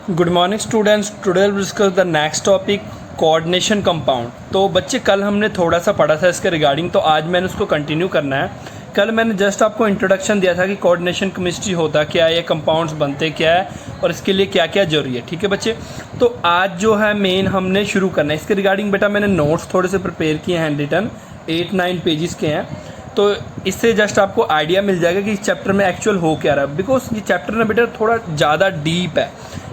Good morning students, today will discuss the next topic coordination compound. तो बच्चे कल हमने थोड़ा सा पढ़ा था इसके रिगार्डिंग, तो आज मैंने उसको कंटिन्यू करना है। कल मैंने जस्ट आपको इंट्रोडक्शन दिया था कि कोऑर्डिनेशन केमिस्ट्री होता क्या है, ये कंपाउंड्स बनते क्या है और इसके लिए क्या क्या जरूरी है। ठीक है बच्चे, तो आज जो है मेन हमने शुरू करना है इसके रिगार्डिंग। बेटा मैंने नोट्स थोड़े से प्रिपेयर किए हैं, हैंड रिटन 8-9 पेजेस के हैं, तो इससे जस्ट आपको आइडिया मिल जाएगा कि इस चैप्टर में एक्चुअल हो क्या रहा है। बिकॉज ये चैप्टर ना बेटा थोड़ा ज़्यादा डीप है।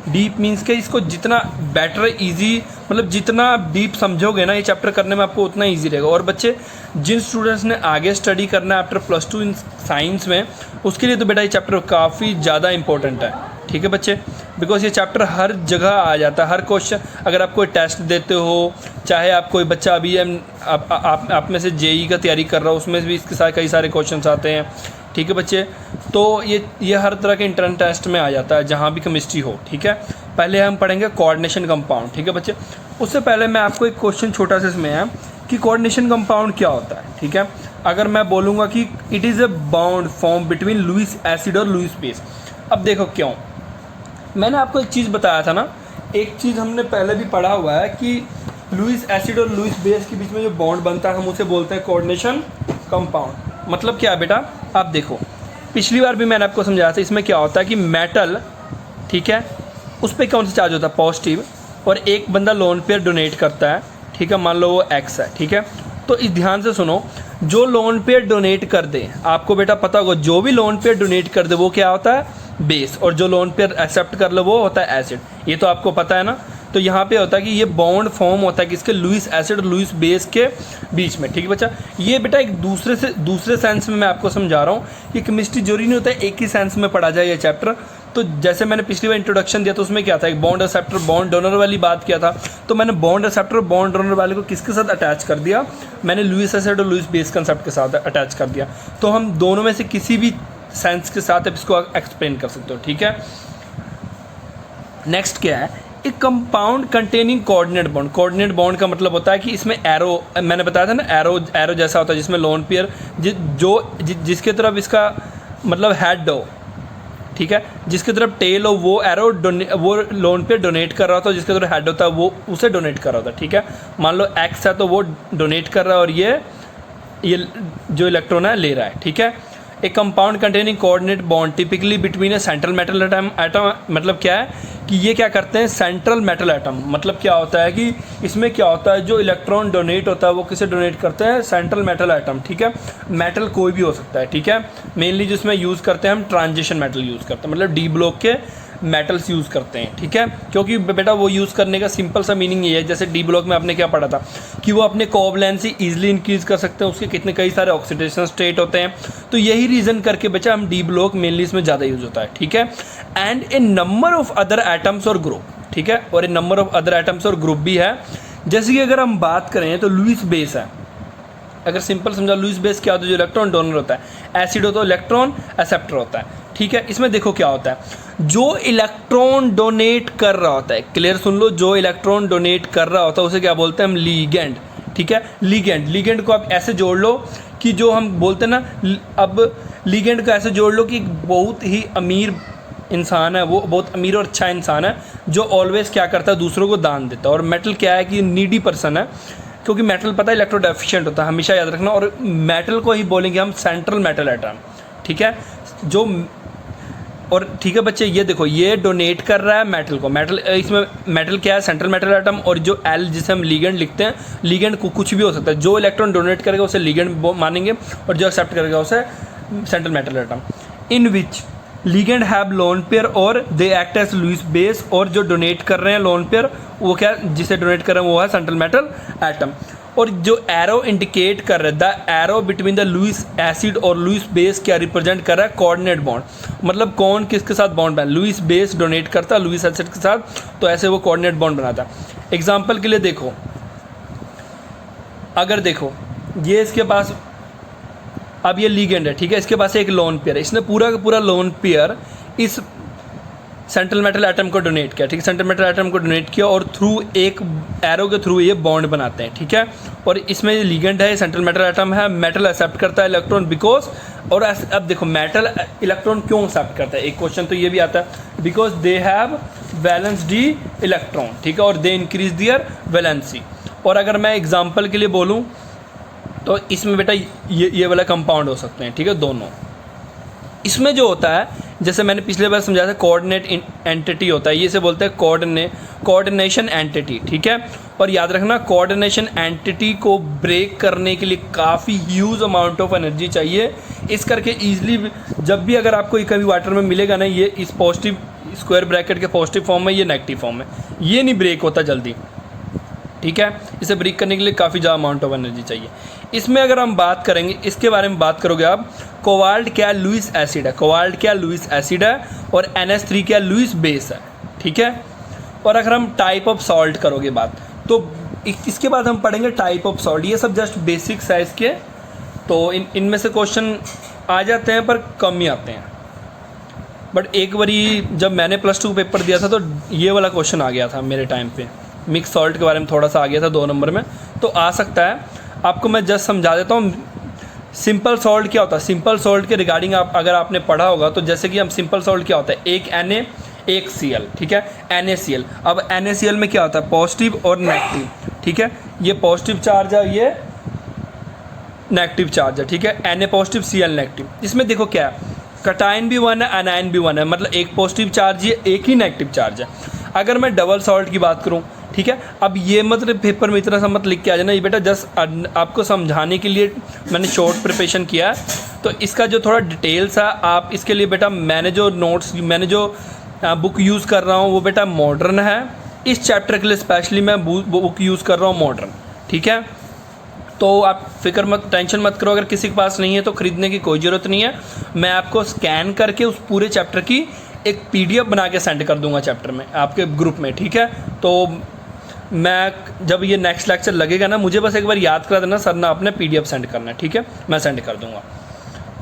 डीप मीन्स के इसको जितना बेटर इजी, मतलब जितना डीप समझोगे ना ये चैप्टर करने में आपको उतना इजी रहेगा। और बच्चे जिन स्टूडेंट्स ने आगे स्टडी करना है आफ्टर +2 इन साइंस में, उसके लिए तो बेटा ये चैप्टर काफ़ी ज़्यादा इंपॉर्टेंट है। ठीक है बच्चे, बिकॉज ये चैप्टर हर जगह आ जाता है। हर क्वेश्चन, अगर आप कोई टेस्ट देते हो, चाहे आप कोई बच्चा अभी आप में से जेई का तैयारी कर रहा हो, उसमें भी इसके साथ कई सारे क्वेश्चंस आते हैं। ठीक है बच्चे, तो ये हर तरह के इंटरनल टेस्ट में आ जाता है जहाँ भी केमिस्ट्री हो। ठीक है, पहले हम पढ़ेंगे कोऑर्डिनेशन कंपाउंड। ठीक है बच्चे, उससे पहले मैं आपको एक क्वेश्चन छोटा सा इसमें है कि कोऑर्डिनेशन कंपाउंड क्या होता है। ठीक है, अगर मैं बोलूँगा कि it is a bond form between Lewis acid और लुईस बेस। अब देखो क्यों, मैंने आपको एक चीज़ बताया था ना, एक चीज़ हमने पहले भी पढ़ा हुआ है कि लुईस एसिड और लुईस बेस के बीच में जो बॉन्ड बनता है हम उसे बोलते हैं कोऑर्डिनेशन कंपाउंड। मतलब क्या है बेटा, आप देखो पिछली बार भी मैंने आपको समझाया था। इसमें क्या होता है कि मेटल, ठीक है, उस पर कौन सा चार्ज होता है, पॉजिटिव, और एक बंदा लोन पेयर डोनेट करता है। ठीक है, मान लो वो एक्स है। ठीक है, तो इस ध्यान से सुनो, जो लोन पेयर डोनेट कर दे, आपको बेटा पता होगा जो भी लोन पेयर डोनेट कर दे वो क्या होता है, बेस, और जो लोन पेयर एक्सेप्ट कर ले वो होता है एसिड। ये तो आपको पता है ना। तो यहाँ पे होता है कि ये बॉन्ड फॉर्म होता है किसके, लुईस एसिड और लुईस बेस के बीच में। ठीक है बच्चा, ये बेटा एक दूसरे सेंस में मैं आपको समझा रहा हूँ कि केमिस्ट्री जरूरी नहीं होता है एक ही सेंस में पढ़ा जाए ये चैप्टर। तो जैसे मैंने पिछली बार इंट्रोडक्शन दिया तो उसमें क्या था, एक बॉन्ड एक्सेप्टर बॉन्ड डोनर वाली बात किया था। तो मैंने बॉन्ड एक्सेप्टर और बॉन्ड डोनर वाले को किसके साथ अटैच कर दिया, मैंने लुईस एसिड और लुईस बेस कंसेप्ट के साथ अटैच कर दिया। तो हम दोनों में से किसी भी सेंस के साथ इसको एक्सप्लेन कर सकते हो। ठीक है, नेक्स्ट क्या है, एक compound containing coordinate bond. Coordinate bond का मतलब होता है कि इसमें एरो, मैंने बताया था ना, एरो जैसा होता है जिसमें लोन पेयर जिसके तरफ इसका मतलब हेड हो, ठीक है, जिसकी तरफ टेल हो वो एरो वो लोन पेयर डोनेट कर रहा होता है, जिसकी तरफ हेड होता है वो उसे डोनेट कर रहा होता है। ठीक है, मान लो एक्स है तो वो डोनेट कर रहा है और ये जो इलेक्ट्रॉन है ले रहा है। ठीक है, एक compound containing coordinate bond typically between a central metal atom. मतलब क्या है कि ये क्या करते हैं, सेंट्रल मेटल एटम। मतलब क्या होता है कि इसमें क्या होता है, जो इलेक्ट्रॉन डोनेट होता है वो किसे डोनेट करते हैं, सेंट्रल मेटल एटम। ठीक है, मेटल कोई भी हो सकता है। ठीक है, मेनली जिसमें यूज़ करते हैं हम ट्रांजिशन मेटल यूज़ करते हैं, मतलब डी ब्लॉक के मेटल्स यूज़ करते हैं। ठीक है, क्योंकि बेटा वो यूज़ करने का सिंपल सा मीनिंग ये है, जैसे डी ब्लॉक में आपने क्या पढ़ा था कि वो अपने कोवैलेंसी इजीली इंक्रीज कर सकते हैं, उसके कितने कई सारे ऑक्सीडेशन स्टेट होते हैं। तो यही रीज़न करके बच्चा हम डी ब्लॉक मेनली इसमें ज़्यादा यूज़ होता है। ठीक है, and A number of other atoms और ग्रुप। ठीक है, और ए नंबर ऑफ अदर एटम्स और ग्रुप भी है। जैसे कि अगर हम बात करें तो लुईस बेस है, अगर सिंपल समझा, लुईस बेस क्या होता है, जो इलेक्ट्रॉन डोनर होता है, एसिड होता है इलेक्ट्रॉन एक्सेप्टर होता है। ठीक है, इसमें देखो क्या होता है, जो इलेक्ट्रॉन डोनेट कर रहा होता है, क्लियर सुन लो, जो इलेक्ट्रॉन डोनेट कर रहा होता है उसे क्या बोलते हैं हम, लीगेंड। ठीक है, लीगेंड को आप ऐसे जोड़ लो कि जो हम बोलते हैं ना, अब लीगेंड को ऐसे जोड़ लो कि बहुत ही अमीर इंसान है, वो बहुत अमीर और अच्छा इंसान है जो ऑलवेज क्या करता है, दूसरों को दान देता है। और मेटल क्या है कि नीडी पर्सन है, क्योंकि मेटल पता है इलेक्ट्रो डेफिशिएंट होता है, हमेशा याद रखना। और मेटल को ही बोलेंगे हम सेंट्रल मेटल एटम। ठीक है, जो और ठीक है बच्चे, ये देखो ये डोनेट कर रहा है मेटल को, मेटल इसमें मेटल क्या है, सेंट्रल मेटल एटम। और जो एल जिसे हम लीगेंड लिखते हैं, लीगेंड को कुछ भी हो सकता है, जो इलेक्ट्रॉन डोनेट करेगा उसे लीगेंड मानेंगे और जो एक्सेप्ट करेगा उसे central metal atom. In which ligand have lone pair और they act as Lewis base. और जो डोनेट कर रहे हैं लोन पेयर, वो क्या, जिसे डोनेट कर रहे हैं वो है सेंट्रल मेटल एटम। और जो एरो इंडिकेट कर रहा है, the arrow between the Lewis acid और लुईस बेस क्या रिप्रेजेंट कर रहा है, कोऑर्डिनेट बॉन्ड। मतलब कौन किसके साथ बॉन्ड बना, लुईस बेस डोनेट करता है लुईस एसिड के साथ, तो ऐसे वो कोऑर्डिनेट बॉन्ड बनाता है। एग्जाम्पल के लिए देखो, अगर देखो ये इसके पास, अब ये लीगेंड है, ठीक है, इसके पास एक लोन पेयर है, इसने पूरा का पूरा लोन पेयर इस सेंट्रल मेटल एटम को डोनेट किया, ठीक है, सेंट्रल मेटल एटम को डोनेट किया और थ्रू एक एरो के थ्रू ये बॉन्ड बनाते हैं, ठीक है। और इसमें लिगेंड है, सेंट्रल मेटल एटम है, मेटल एक्सेप्ट करता है इलेक्ट्रॉन बिकॉज, और अब देखो मेटल इलेक्ट्रॉन क्यों एक्सेप्ट करता है, एक क्वेश्चन तो ये भी आता है, because they have valence D electron, ठीक है, और दे इंक्रीज दियर वैलेंसी। और अगर मैं एग्जाम्पल के लिए बोलूँ तो इसमें बेटा ये वाला कंपाउंड हो सकते हैं, ठीक है, दोनों। इसमें जो होता है, जैसे मैंने पिछले बार समझाया था, कोऑर्डिनेट एंटिटी होता है, ये से बोलते हैं कोऑर्डिनेशन एंटिटी, ठीक है। और याद रखना कोऑर्डिनेशन एंटिटी को ब्रेक करने के लिए काफ़ी ह्यूज अमाउंट ऑफ एनर्जी चाहिए। इस करके ईजिली जब भी अगर आपको कभी वाटर में मिलेगा ना, ये इस पॉजिटिव स्क्वायर ब्रैकेट के पॉजिटिव फॉर्म में, ये नेगेटिव फॉर्म में, ये नहीं ब्रेक होता जल्दी, ठीक है। इसे ब्रेक करने के लिए काफ़ी ज़्यादा अमाउंट ऑफ एनर्जी चाहिए। इसमें अगर हम बात करेंगे, इसके बारे में बात करोगे आप, कोबाल्ट क्या लुईस एसिड है, कोबाल्ट क्या लुईस एसिड है, और NH3 क्या लुईस बेस है, ठीक है। और अगर हम टाइप ऑफ सॉल्ट करोगे बात, तो इसके बाद हम पढ़ेंगे टाइप ऑफ सॉल्ट। ये सब जस्ट बेसिक्स है इसके, तो इनमें से क्वेश्चन आ जाते हैं पर कम ही आते हैं। बट एक बारी जब मैंने +2 पेपर दिया था तो ये वाला क्वेश्चन आ गया था मेरे टाइम पे, मिक्स सॉल्ट के बारे में थोड़ा सा आ गया था 2 नंबर में, तो आ सकता है। आपको मैं जस्ट समझा देता हूँ सिंपल सॉल्ट क्या होता है। सिंपल सॉल्ट के रिगार्डिंग अगर आपने पढ़ा होगा तो जैसे कि हम सिंपल सॉल्ट क्या होता है, एक Na एक Cl, ठीक है, NaCl। अब NaCl में क्या होता है, पॉजिटिव और नेगेटिव, ठीक है, ये पॉजिटिव चार्ज है, ये नेगेटिव चार्ज है, ठीक है, Na पॉजिटिव Cl नेगेटिव। इसमें देखो क्या है, कटायन भी 1 है, अनायन भी 1 है, मतलब एक पॉजिटिव चार्ज है, एक ही नेगेटिव चार्ज है। अगर मैं डबल सॉल्ट की बात करूं, ठीक है, अब ये मतलब पेपर में इतना सा मत लिख के आ जाना, ये बेटा जस्ट आपको समझाने के लिए मैंने शॉर्ट प्रिपरेशन किया है। तो इसका जो थोड़ा डिटेल्स है, आप इसके लिए बेटा मैंने जो बुक यूज़ कर रहा हूँ वो बेटा मॉडर्न है। इस चैप्टर के लिए स्पेशली मैं बुक यूज़ कर रहा हूँ मॉडर्न, ठीक है। तो आप टेंशन मत करो, अगर किसी के पास नहीं है तो ख़रीदने की कोई ज़रूरत नहीं है। मैं आपको स्कैन करके उस पूरे चैप्टर की एक PDF बना के सेंड कर दूंगा चैप्टर में, आपके ग्रुप में, ठीक है। तो मैं जब ये नेक्स्ट लेक्चर लगेगा ना, मुझे बस एक बार याद करा देना, सर ना आपने PDF सेंड करना है, ठीक है, मैं सेंड कर दूंगा,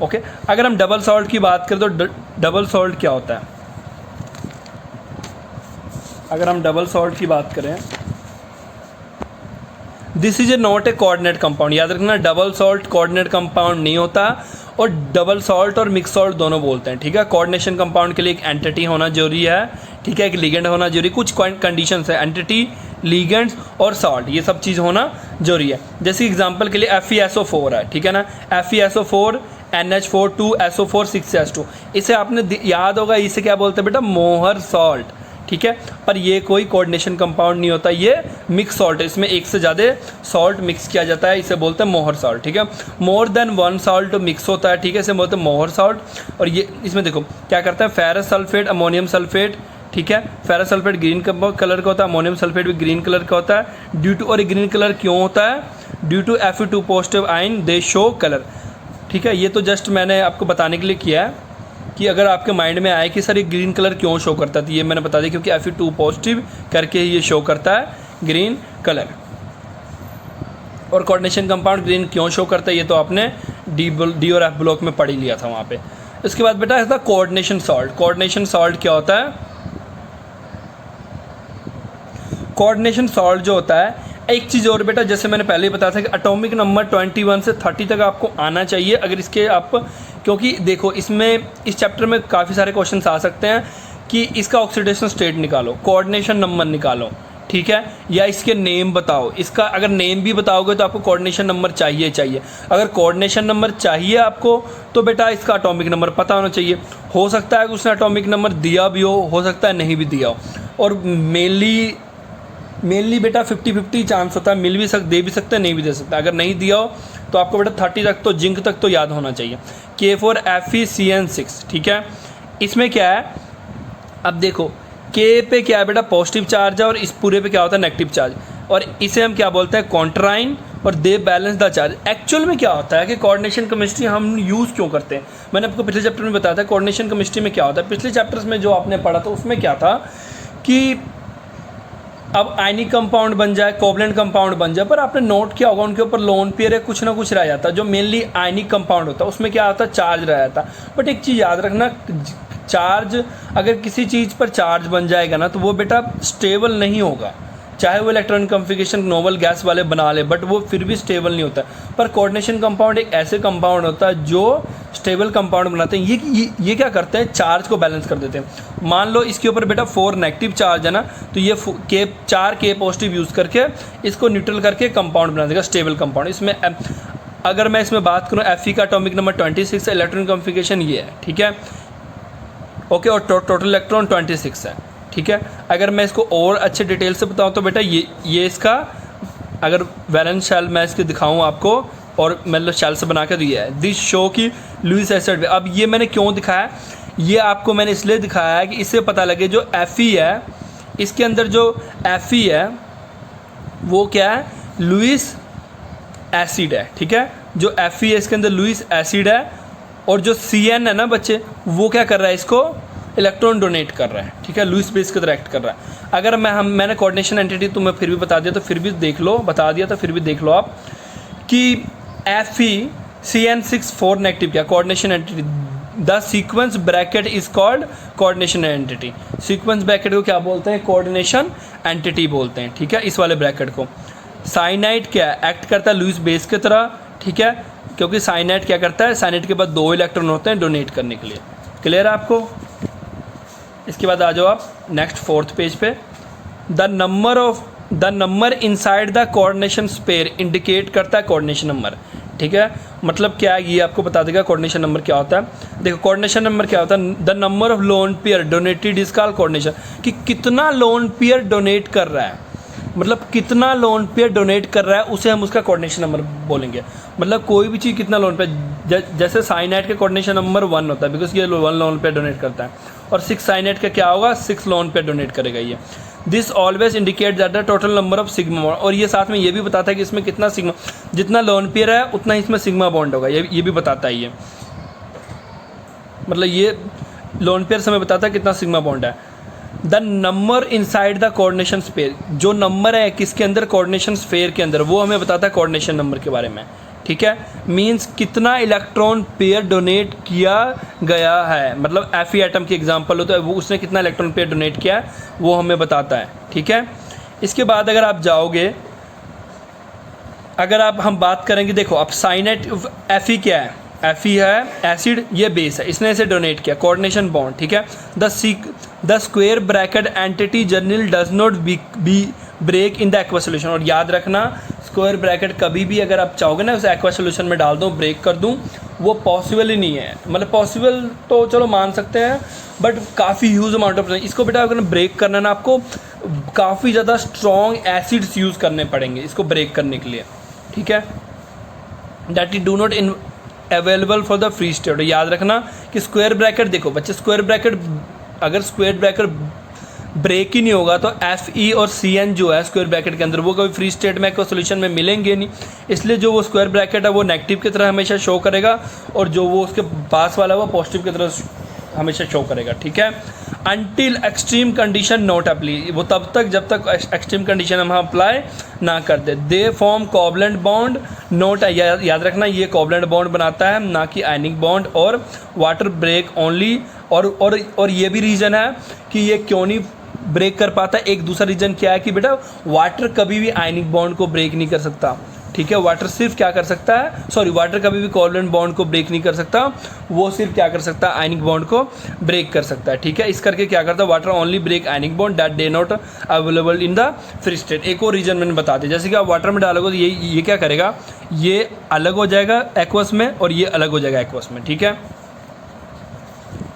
ओके। अगर हम डबल सॉल्ट की बात करें तो डबल सॉल्ट क्या होता है, अगर हम डबल सॉल्ट की बात करें, this is not a coordinate compound. याद रखना डबल सॉल्ट कोऑर्डिनेट कंपाउंड नहीं होता, और डबल सॉल्ट और मिक्स सॉल्ट दोनों बोलते हैं, ठीक है। कोऑर्डिनेशन कंपाउंड के लिए एक एंटिटी होना जरूरी है, ठीक है, एक लिगेंड होना जरूरी, कुछ कंडीशंस है, एंटिटी, लिगेंड्स और सॉल्ट, ये सब चीज़ होना जरूरी है। जैसे एग्जांपल के लिए FeSO4 है, ठीक है ना, FeSO4 NH4 2SO4 6H2, इसे आपने याद होगा, इसे क्या बोलते हैं बेटा, मोहर सॉल्ट, ठीक है। पर ये कोई कोऑर्डिनेशन कंपाउंड नहीं होता, ये मिक्स सॉल्ट है, इसमें एक से ज़्यादा सॉल्ट मिक्स किया जाता है, इसे बोलते हैं मोहर सॉल्ट, ठीक है। मोर देन 1 सॉल्ट मिक्स होता है, ठीक है, इसे बोलते हैं मोहर सॉल्ट। और ये इसमें देखो क्या करता है, फेरस सल्फेट, अमोनियम सल्फेट, ठीक है, फेरस सल्फेट ग्रीन कलर का होता है, अमोनियम सल्फेट भी ग्रीन कलर का होता है। ड्यू टू, और ग्रीन कलर क्यों होता है, due to Fe2 positive ion they show colour, ठीक है। ये तो जस्ट मैंने आपको बताने के लिए किया है कि अगर आपके माइंड में आए कि सर ये ग्रीन कलर क्यों शो करता है, तो ये मैंने बता दिया, क्योंकि Fe2 पॉजिटिव करके ये शो करता है ग्रीन कलर। और कोऑर्डिनेशन कंपाउंड ग्रीन क्यों शो करता है, ये तो आपने डी और F ब्लॉक में पढ़ ही लिया था वहाँ पे। इसके बाद बेटा ऐसा कोऑर्डिनेशन सॉल्ट। कोऑर्डिनेशन सॉल्ट क्या होता है, कोऑर्डिनेशन सॉल्ट जो होता है, एक चीज़ और बेटा, जैसे मैंने पहले ही बताया था कि एटॉमिक नंबर 21 से 30 तक आपको आना चाहिए। अगर इसके आप, क्योंकि देखो इसमें इस चैप्टर में काफ़ी सारे क्वेश्चंस आ सकते हैं कि इसका ऑक्सीडेशन स्टेट निकालो, कोऑर्डिनेशन नंबर निकालो, ठीक है, या इसके नेम बताओ। इसका अगर नेम भी बताओगे तो आपको कोऑर्डिनेशन नंबर चाहिए। अगर कोऑर्डिनेशन नंबर चाहिए आपको तो बेटा इसका एटॉमिक नंबर पता होना चाहिए। हो सकता है कि उसने एटॉमिक नंबर दिया भी हो सकता है नहीं भी दिया हो, और मेनली बेटा 50-50 चांस होता है, मिल भी दे भी सकते हैं, नहीं भी दे सकता। अगर नहीं दिया हो तो आपको बेटा 30 तक तो जिंक तक तो याद होना चाहिए, K4FeCN6, ठीक है। इसमें क्या है, अब देखो K पे क्या है बेटा, पॉजिटिव चार्ज है, और इस पूरे पे क्या होता है, नेगेटिव चार्ज, और इसे हम क्या बोलते हैं, कॉन्ट्राइन, और दे बैलेंस द चार्ज। एक्चुअल में क्या होता है कि कोऑर्डिनेशन केमिस्ट्री हम यूज़ क्यों करते हैं, मैंने आपको पिछले चैप्टर में बताया था कोऑर्डिनेशन केमिस्ट्री में क्या होता है। पिछले चैप्टर्स में जो आपने पढ़ा था उसमें क्या था कि अब आयनिक कंपाउंड बन जाए, कोवलेंट कंपाउंड बन जाए, पर आपने नोट किया होगा उनके ऊपर लोन पेयर है, कुछ ना कुछ रह जाता है। जो मेनली आयनिक कंपाउंड होता है उसमें क्या होता है, चार्ज रह जाता है। बट एक चीज़ याद रखना, चार्ज अगर किसी चीज़ पर चार्ज बन जाएगा ना तो वो बेटा स्टेबल नहीं होगा, चाहे वो इलेक्ट्रॉनिक कॉन्फ़िगरेशन नोबल गैस वाले बना ले, बट वो फिर भी स्टेबल नहीं होता। पर कोऑर्डिनेशन कंपाउंड एक ऐसे कंपाउंड होता है जो स्टेबल कंपाउंड बनाते हैं। ये क्या करते हैं, चार्ज को बैलेंस कर देते हैं। मान लो इसके ऊपर बेटा 4 नेगेटिव चार्ज है ना, तो ये 4 K पॉजिटिव यूज़ करके इसको न्यूट्रल करके कंपाउंड बना देगा, स्टेबल कंपाउंड। इसमें अगर मैं इसमें बात करूँ Fe का एटॉमिक नंबर 26 है, इलेक्ट्रॉनिक कॉन्फ़िगरेशन ये है, ठीक है, ओके, और टोटल इलेक्ट्रॉन 26 है, ठीक है। अगर मैं इसको और अच्छे डिटेल से बताऊँ तो बेटा ये इसका अगर वैलेंस शेल मैं इसके दिखाऊँ आपको और मतलब शेल से बना के दिया है, दिस शो की लुईस एसिड। अब ये मैंने क्यों दिखाया, ये आपको मैंने इसलिए दिखाया है कि इससे पता लगे जो Fe है, इसके अंदर जो Fe है वो क्या है, लुईस एसिड है, ठीक है। जो Fe है इसके अंदर लुईस एसिड है, और जो Cn है ना बच्चे, वो क्या कर रहा है, इसको इलेक्ट्रॉन डोनेट कर रहा है, ठीक है, लुईस बेस की तरह एक्ट कर रहा है। अगर मैंने कोऑर्डिनेशन एंटिटी तुम्हें फिर भी बता दिया तो फिर भी देख लो, बता दिया तो फिर भी देख लो आप कि FeCN6 4 नेगेटिव क्या coordination entity, the sequence bracket is called coordination entity. Sequence bracket को क्या बोलते हैं, कोऑर्डिनेशन एंटिटी बोलते हैं, ठीक है, इस वाले ब्रैकेट को। साइनाइड क्या एक्ट करता है लुईस बेस की तरह, ठीक है, क्योंकि साइनाइड क्या करता है, साइनाइड के बाद 2 इलेक्ट्रॉन होते हैं डोनेट करने के लिए। क्लियर है आपको। इसके बाद आ जाओ आप नेक्स्ट 4th पेज पे। The number inside the coordination sphere indicate करता है कोऑर्डिनेशन नंबर, ठीक है। मतलब क्या है, ये आपको बता देगा कोऑर्डिनेशन नंबर क्या होता है। देखो कोऑर्डिनेशन नंबर क्या होता है, the number of lone pair donated is called coordination, कि कितना लोन पेयर डोनेट कर रहा है, मतलब कितना लोन पेयर डोनेट कर रहा है उसे हम उसका कोऑर्डिनेशन नंबर बोलेंगे। मतलब कोई भी चीज़ कितना लोन पेयर, जैसे साइनाइड का कोऑर्डिनेशन नंबर 1 होता है बिकॉज ये 1 लोन पेयर डोनेट करता है, और 6 साइनाइड का क्या होगा, 6 लोन पेयर डोनेट करेगा ये। This always indicate that the total number of sigma bond, और ये साथ में ये भी बताता है कि इसमें कितना सिग्मा, जितना लोन पेयर है उतना ही इसमें सिग्मा बॉन्ड होगा, ये भी बताता है ये। मतलब ये लोन पेयर से हमें बताता है कितना सिग्मा बॉन्ड है। The number inside the coordination sphere, जो नंबर है किसके अंदर, कोऑर्डिनेशन स्फीयर के अंदर, वो हमें बताता है कोऑर्डिनेशन नंबर के बारे में, ठीक है। मींस कितना इलेक्ट्रॉन पेयर डोनेट किया गया है, मतलब Fe एटम की एग्जांपल हो तो वो उसने कितना इलेक्ट्रॉन पेयर डोनेट किया है वो हमें बताता है, ठीक है। इसके बाद अगर आप जाओगे, अगर आप हम बात करेंगे, देखो अब साइनाइड Fe क्या है, Fe है एसिड, ये बेस है, इसने इसे डोनेट किया, कोऑर्डिनेशन बॉन्ड, ठीक है। The square bracket entity general does not be break in the aqua solution, और याद रखना स्क्वायर ब्रैकेट कभी भी अगर आप चाहोगे ना उसे एक्वा सोल्यूशन में डाल दूँ, ब्रेक कर दूँ, वो पॉसिबल ही नहीं है। मतलब पॉसिबल तो चलो मान सकते हैं, बट काफ़ी ह्यूज अमाउंट ऑफ, इसको बेटा अगर ब्रेक करना ना आपको काफ़ी ज़्यादा स्ट्रॉन्ग एसिड्स यूज़ करने पड़ेंगे इसको ब्रेक करने के लिए, ठीक है। That it do not in available for the free state. याद रखना कि स्क्वायर ब्रैकेट, देखो बच्चे स्क्वायर ब्रैकेट, अगर स्क्वायर ब्रैकेट ब्रेक ही नहीं होगा तो Fe और Cn जो है स्क्वायर ब्रैकेट के अंदर वो कभी फ्री स्टेट में सोल्यूशन में मिलेंगे नहीं, इसलिए जो वो स्क्वायर ब्रैकेट है वो नेगेटिव की तरह हमेशा शो करेगा, और जो वो उसके पास वाला वो पॉजिटिव की तरह हमेशा शो करेगा, ठीक है। Until extreme condition not apply, वो तब तक जब तक एक्सट्रीम कंडीशन हम अप्लाई ना कर दे। They form covalent bond note, याद रखना ये कोवलेंट बॉन्ड बनाता है ना कि आयनिक बॉन्ड, और वाटर ब्रेक ओनली, और ये भी रीज़न है कि ये क्यों नहीं ब्रेक कर पाता। एक दूसरा रीज़न क्या है कि बेटा वाटर कभी भी आयनिक बॉन्ड को ब्रेक नहीं कर सकता, ठीक है। वाटर सिर्फ क्या कर सकता है, सॉरी वाटर कभी भी कोवलेंट बॉन्ड को ब्रेक नहीं कर सकता, वो सिर्फ क्या कर सकता है, आयनिक बॉन्ड को ब्रेक कर सकता है, ठीक है। इस करके क्या करता है, water only break ionic bond that they not available in the free state. एक और रीज़न मैंने बता दिया, जैसे कि आप वाटर में डालोगे तो ये क्या करेगा, ये अलग हो जाएगा एक्वस में और ये अलग हो जाएगा एक्वस में, ठीक है।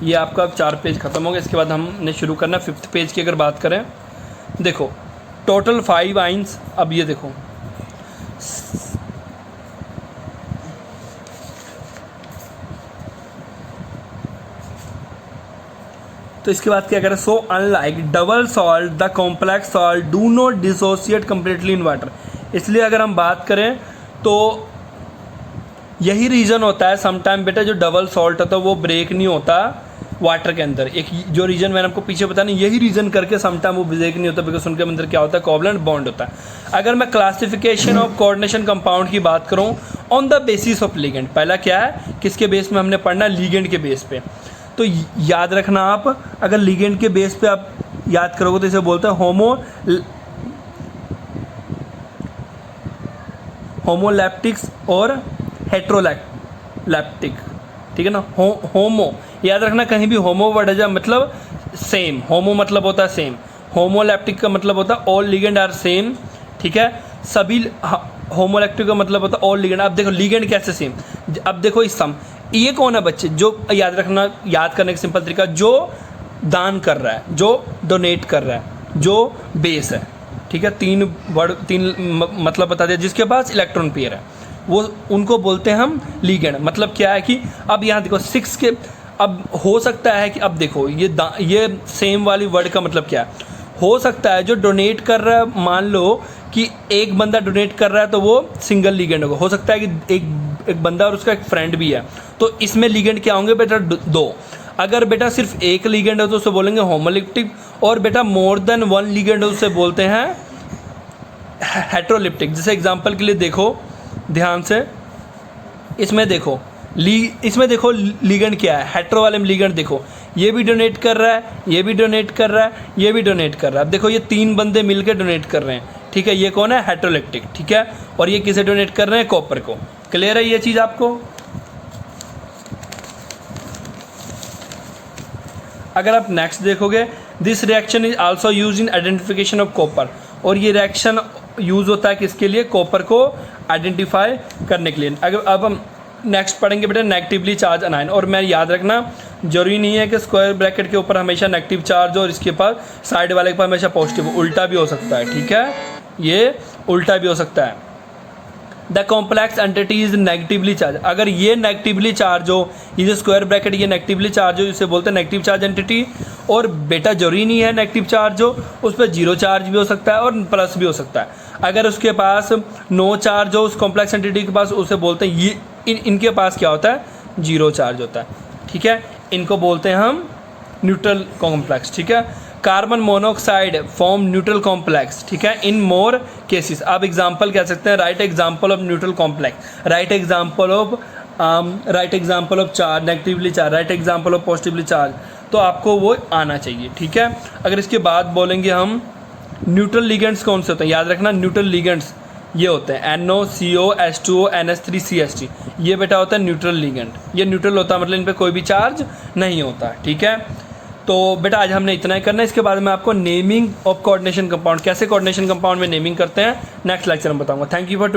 ये आपका 4 पेज खत्म हो गया। इसके बाद हमने शुरू करना 5th पेज की। अगर बात करें, देखो टोटल 5 आइंस, अब ये देखो तो इसके बाद क्या करें, so unlike double salt the complex salt do not dissociate completely in water. इसलिए अगर हम बात करें तो यही रीज़न होता है समटाइम बेटा जो डबल सॉल्ट होता है वो ब्रेक नहीं होता वाटर के अंदर। एक जो रीज़न मैंने आपको पीछे बताया, यही रीज़न करके समटाइम वो ब्रेक नहीं होता बिकॉज उनके अंदर क्या होता है, कोवलेंट बॉन्ड होता है। अगर मैं क्लासिफिकेशन ऑफ कोऑर्डिनेशन कंपाउंड की बात करूं on the basis of ligand, पहला क्या है, किसके बेस में हमने पढ़ना, लिगेंड के बेस पे। तो याद रखना आप, अगर लिगेंड के बेस पे आप याद करोगे तो इसे बोलते हैं होमोलैप्टिक्स और हेट्रोलैप्टिक, ठीक है ना। होमो याद रखना, कहीं भी होमो वर्ड आ जाए मतलब सेम, होमो मतलब होता है सेम, होमोलैप्टिक का मतलब होता है ऑल लिगेंड आर सेम, ठीक है। सभी होमोलैप्टिक का मतलब होता है ऑल लिगेंड। अब देखो लिगेंड कैसे सेम, अब देखो इस सम, ये कौन है बच्चे, जो याद रखना, याद करने का सिंपल तरीका, जो दान कर रहा है, जो डोनेट कर रहा है, जो बेस है, ठीक है। तीन वर्ड, तीन मतलब बता दिया, जिसके पास इलेक्ट्रॉन पेयर है वो, उनको बोलते हैं हम लिगेंड। मतलब क्या है कि अब यहाँ देखो 6 के, अब हो सकता है कि अब देखो ये सेम वाली वर्ड का मतलब क्या है, हो सकता है जो डोनेट कर रहा है, मान लो कि एक बंदा डोनेट कर रहा है तो वो सिंगल लिगेंड होगा। हो सकता है कि एक बंदा और उसका एक फ्रेंड भी है, तो इसमें लिगेंड क्या होंगे बेटा, 2। अगर बेटा सिर्फ एक लिगेंड है तो उसे बोलेंगे होमोलिप्टिक, और बेटा मोर देन 1 लिगेंड है उसे बोलते हैं हेट्रोलिप्टिक। जैसे एग्जांपल के लिए देखो ध्यान से, इसमें देखो लिगेंड क्या है, हेट्रो वाले में लिगेंड देखो, ये भी डोनेट कर रहा है, ये भी डोनेट कर रहा है, ये भी डोनेट कर रहा है। अब देखो ये 3 बंदे मिलकर डोनेट कर रहे हैं, ठीक है। ये कौन है, हेट्रोलिप्टिक, ठीक है। और ये किसे डोनेट कर रहे हैं, कॉपर को। क्लियर है ये चीज़ आपको। अगर आप नेक्स्ट देखोगे, this reaction is also use in identification of copper, और ये रिएक्शन यूज होता है किसके लिए, कॉपर को आइडेंटिफाई करने के लिए। अगर अब हम नेक्स्ट पढ़ेंगे बेटा नेगेटिवली चार्ज अनायन, और मैं याद रखना जरूरी नहीं है कि स्क्वायर ब्रैकेट के ऊपर हमेशा नेगेटिव चार्ज हो और इसके पास साइड वाले के पास हमेशा पॉजिटिव हो, उल्टा भी हो सकता है, ठीक है, ये उल्टा भी हो सकता है। The complex entity is negatively charge, अगर ये नेगेटिवली चार्ज हो, ये जो स्क्वायर ब्रैकेट ये नेगेटिवली चार्ज हो, इसे बोलते हैं नेगेटिव चार्ज एंटिटी। और बेटा जरूरी नहीं है नेगेटिव चार्ज हो, उस पर 0 चार्ज भी हो सकता है और प्लस भी हो सकता है। अगर उसके पास नो चार्ज हो उस कॉम्प्लेक्स एंटिटी के पास, उसे बोलते हैं ये इनके पास क्या होता है, 0 चार्ज होता है, ठीक है। इनको बोलते हैं हम न्यूट्रल कॉम्प्लेक्स, ठीक है। Carbon monoxide form neutral complex, ठीक है, इन मोर केसेस। आप एग्जांपल कह सकते हैं, right example of neutral complex, right example of charge negatively charge, right example of positively charge, तो आपको वो आना चाहिए, ठीक है। अगर इसके बाद बोलेंगे हम न्यूट्रल लिगेंड्स कौन से होते हैं, याद रखना न्यूट्रल लिगेंड्स ये होते हैं NO CO H2O NH3 CH3, ये बेटा होता है न्यूट्रल लिगेंड। ये न्यूट्रल होता है मतलब इन पे कोई भी चार्ज नहीं होता, ठीक है। तो बेटा आज हमने इतना ही करना है। इसके बाद मैं आपको नेमिंग ऑफ कोऑर्डिनेशन कंपाउंड, कैसे कोऑर्डिनेशन कंपाउंड में नेमिंग करते हैं, नेक्स्ट लेक्चर में बताऊंगा। Thank you for